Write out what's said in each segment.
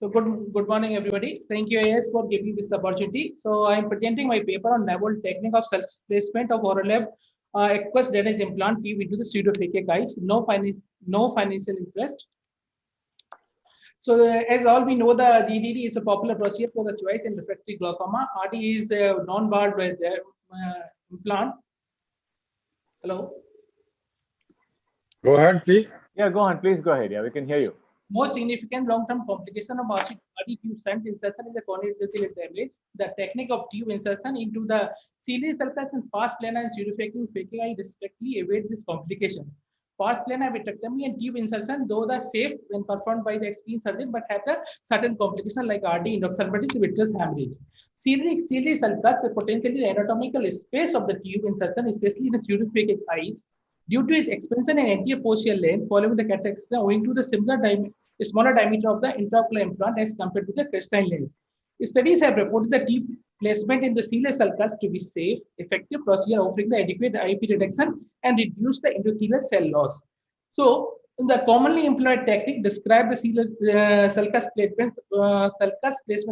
So good morning, everybody. Thank you, AS, for giving this opportunity. So I'm presenting my paper on novel technique of self-placement of Oralab aqueous drainage implant tube into the pseudophakic eyes. No financial interest. So as all we know, the GDD is a popular procedure for the choice in refractory glaucoma. RD is a non-barred implant. Hello. Go ahead, please. Yeah, go on. Please go ahead. Yeah, we can hear you. Most significant long-term complication of RD tube shunt insertion is the corneal damage. The technique of tube insertion into the ciliary sulcus and pars plana and pseudophakic eye respectively evade this complication. Pars plana vitrectomy and tube insertion, though the safe when performed by the experienced surgeon, but have the certain complication like RD, endophthalmitis, vitreous hemorrhage. Ciliary sulcus, potentially the anatomical space of the tube insertion, especially in the pseudophakic eyes, due to its expansion and anterior posterior length following the cataract owing to the smaller diameter of the intraocular implant as compared to the crystalline lens. Studies have reported the deep placement in the ciliary sulcus to be safe, effective procedure offering the adequate IOP reduction and reduce the endothelial cell loss. So, the commonly employed technique describe the sulcus placement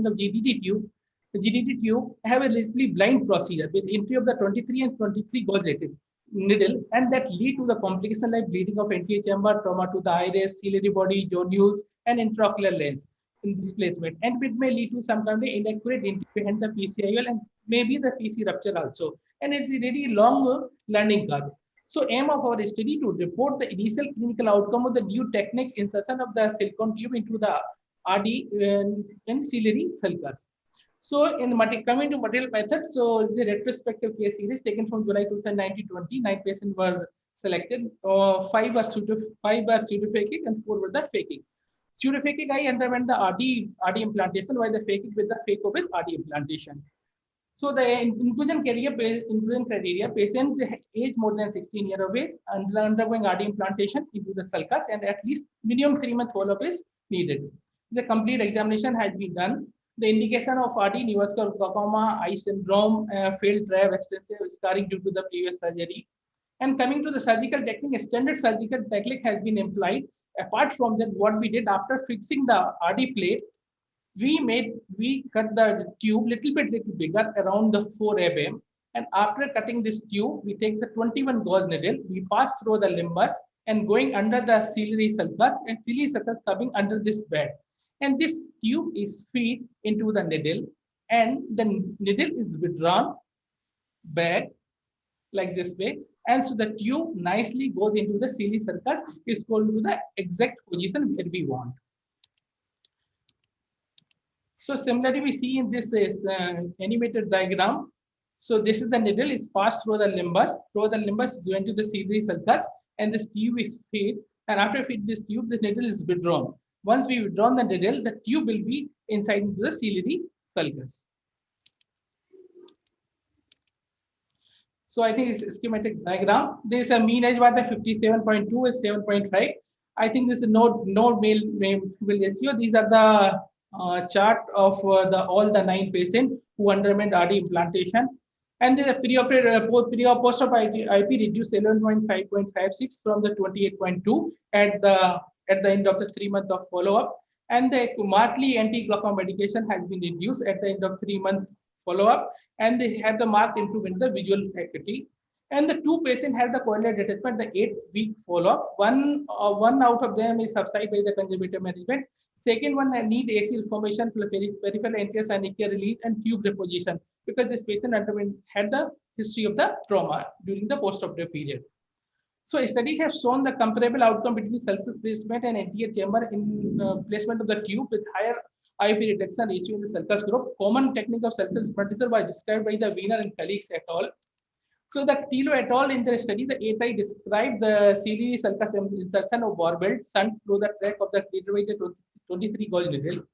of GDT tube. The GDT tube have a relatively blind procedure with entry of the 23 and 23 gauge needle, and that lead to the complication like bleeding of anterior chamber, trauma to the iris, ciliary body, zonules, and intraocular lens in displacement. And it may lead to some kind of inaccurate entry behind the PCIOL and maybe the PC rupture also. And it's a really long learning curve. So aim of our study to report the initial clinical outcome of the new technique insertion of the silicone tube into the RD and ciliary sulcus. So, coming to material method, so the retrospective case series taken from July 2019-20, 9 patients were selected. 5 were pseudophakic and 4 were the faking. Pseudophakic eye underwent the RD implantation, while the faking with the fake with RD implantation. So the inclusion criteria: patient age more than 16 years of age, undergoing RD implantation into the sulcus, and at least minimum 3-month follow-up is needed. The complete examination has been done. The indication of RD, neovascular glaucoma, eye syndrome, failed drive, extensive scarring due to the previous surgery. And coming to the surgical technique, a standard surgical technique has been employed. Apart from that, what we did after fixing the RD plate, we cut the tube little bigger around the 4 mm. And after cutting this tube, we take the 21 gauge needle, we pass through the limbus and going under the ciliary sulcus, and ciliary sulcus coming under this bed. And this tube is feed into the needle, and the needle is withdrawn back like this way, and so the tube nicely goes into the ciliary sulcus. It's going to the exact position where we want. So similarly, we see in this animated diagram. So this is the needle. It's passed through the limbus. Through the limbus is going to the ciliary sulcus, and this tube is feed. And after feed this tube, the needle is withdrawn. Once we withdraw the needle, the tube will be inside into the ciliary sulcus. So I think it's a schematic diagram. This is a mean age was the 57.2 and 7.5. I think this is no male female ratio. These are the chart of all the 9 patients who underwent RD implantation. And the post-op IP reduced 11.5.56 from the 28.2 at the end of the 3 months of follow-up. And the markedly anti-glaucoma medication has been reduced at the end of 3-month follow-up, and they have the marked improvement in the visual acuity. And the 2 patients had the corneal detachment, the 8-week follow-up. One out of them is subsided by the conservative management. Second one need ACL formation, peripheral anterior synechial release, and tube reposition, because this patient had the history of the trauma during the post-operative period. So studies have shown the comparable outcome between sulcus placement and anterior chamber in placement of the tube with higher IOP reduction ratio in the sulcus group. Common technique of sulcus implantation was described by the Wiener and colleagues et al. So the Tilo et al. In their study, the ATI described the ciliary sulcus insertion of barbelled shunt through the track of the 23 gauge needle.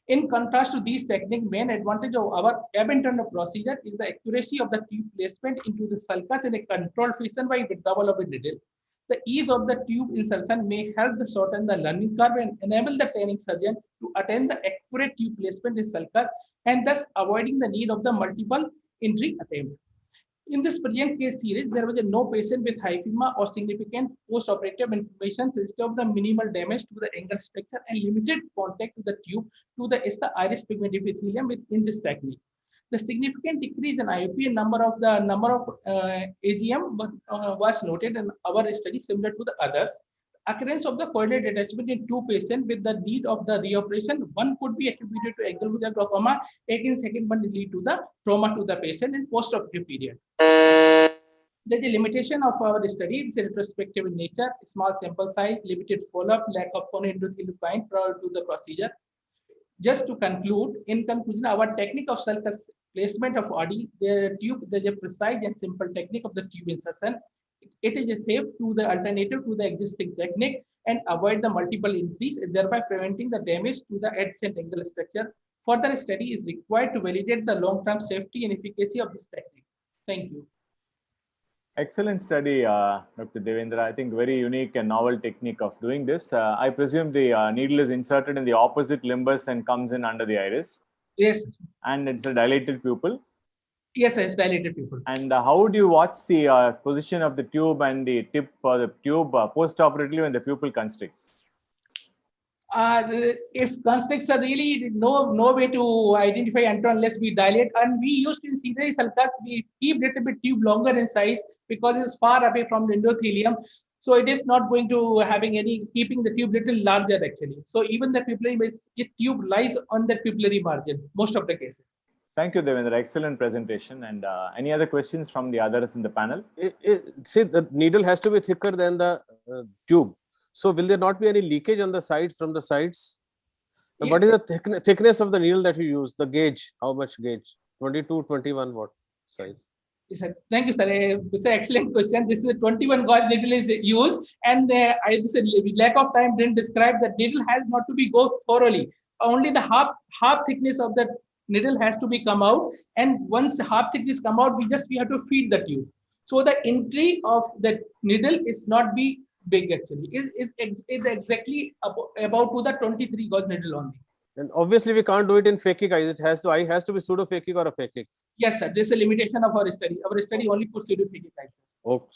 In contrast to these techniques, main advantage of our ab internal procedure is the accuracy of the tube placement into the sulcus in a controlled fashion by withdrawal of a needle. The ease of the tube insertion may help to shorten the learning curve and enable the training surgeon to attain the accurate tube placement in sulcus, and thus avoiding the need of the multiple entry attempt. In this present case series, there was no patient with hypema or significant post-operative inflammation instead of the minimal damage to the angle structure and limited contact to the tube to the iris pigment epithelium in this technique. The significant decrease in IOP and number of AGM was noted in our study similar to the others. Occurrence of the choroidal detachment in two patients with the need of the reoperation, one could be attributed to extraocular glaucoma, again second one lead to the trauma to the patient in post-operative period. The limitation of our study is retrospective in nature, small sample size, limited follow-up, lack of endothelial kind prior to the procedure. Just to conclude, in conclusion, our technique of sulcus placement of OD, the tube, there's a precise and simple technique of the tube insertion. It is a safe to the alternative to the existing technique and avoid the multiple entries, thereby preventing the damage to the adjacent angle structure. Further study is required to validate the long-term safety and efficacy of this technique. Thank you. Excellent study, Dr. Devendra. I think very unique and novel technique of doing this. I presume the needle is inserted in the opposite limbus and comes in under the iris. Yes. And it's a dilated pupil. Yes, it's dilated pupil. And how do you watch the position of the tube and the tip of the tube post-operatively when the pupil constricts? If constricts are really no way to identify unless we dilate, and we used in ciliary sulcus, we keep little bit tube longer in size because it's far away from the endothelium, so it is not going to having any keeping the tube little larger actually. So even the pupillary tube lies on the pupillary margin most of the cases. Thank you, Devendra. Excellent presentation. And any other questions from the others in the panel? See, the needle has to be thicker than the tube. So will there not be any leakage on the sides from the sides? And what is the thickness of the needle that you use? The gauge, how much gauge? 22, 21, what size? Yes, sir. Thank you, sir. It's an excellent question. This is a 21 gauge needle is used, and this lack of time didn't describe that needle has not to be go thoroughly. Only the half thickness of the needle has to be come out, and once half thickness come out, we have to feed the tube. So the entry of the needle is not be big actually. It's exactly about to the 23 gauge needle only. And obviously we can't do it in phakic eyes. Eye has to be pseudo-phakic or a phakic. Yes, sir. This is a limitation of our study. Our study only puts pseudo-phakic eyes. Okay.